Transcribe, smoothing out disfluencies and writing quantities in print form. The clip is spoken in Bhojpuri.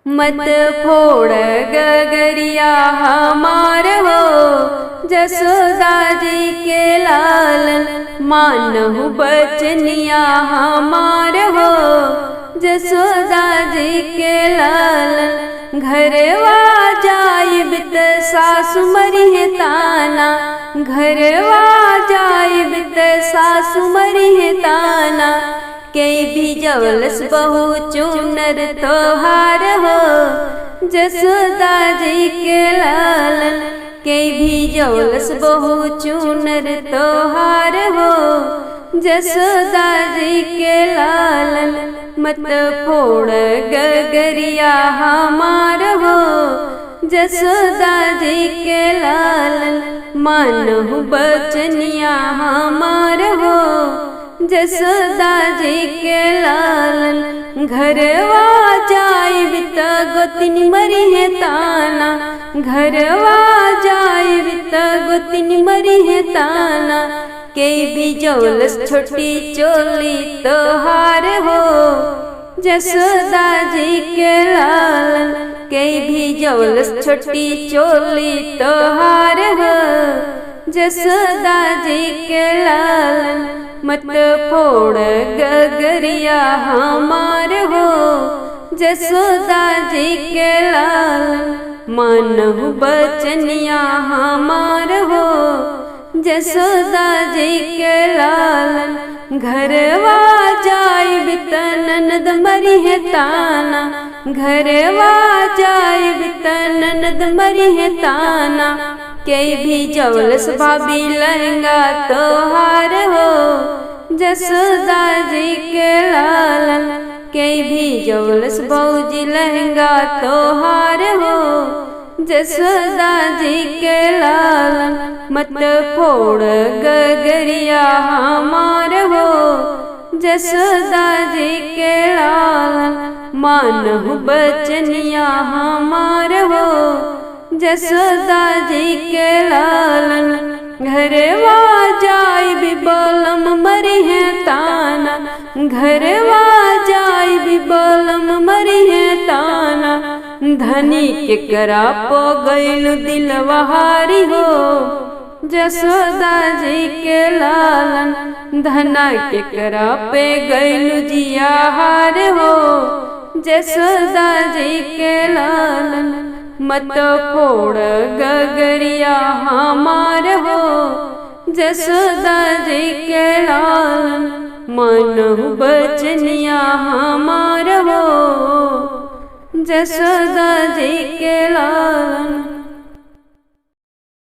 मत फोड़ गगरिया हमार हो, जसोदा जी के लालन मानहु बचनिया हमार हो, जसोदा जी के लालन। घरवा जाइब त सासु मरिहे ताना, घरवा जाइब त सासु मरिहे ताना। कई भी जवलस बहु चुनर तोहार हो, जसोदा जी के लालन। कई भी जवलस बहु चुनर तोहार हो, जसोदा जी के लालन। मत फोड़ गगरिया हमार हो, जसोदा जी के लालन। मानहु बचनिया हमार हो, जसोदा जी के लालन। घरवा जाइब त गोतिनी मरिहे ताना, घरवा जाइब त गोतिनी मरिहे ताना। कई भी जवलस छोटी चोली तोहार हो, जसोदा जी के लालन। कई भी जवलस छोटी चोली तोहार हो, जसोदा जी के लालन। मत फोड़ गगरिया हमार हो, जसोदा जी के लालन। मानहु बचनिया हमार हो, जसोदा जी के लालन। घरवा जाइब त ननद मरिहे ताना, घरवा जाइब त ननद मरिहे ताना। कई भी जवलस भाभी लहंगा तोहार हो, जसोदा जी के लालन। कई भी जवलस भौजी लहंगा तोहार हो, जसोदा जी के लालन। मत फोड़ गगरिया हमार हो, जसोदा जी के लालन। मानहु बचनिया हमार हो, जसोदा जी के लालन। घरवा जाइब बोलम मरिहे ताना, घरवा जाइब बोलम मरिहे ताना। धनी के करा पो गइलु दिलवहारी हो, जसोदा जी के लालन। धना के करा पे गइलु जियाहार हो, जसोदा जी के लालन। मत फोड़ गगरिया हमार हो, जसोदा जी के लालन। मानहु बचनिया हमार हो, जसोदा जी के लालन।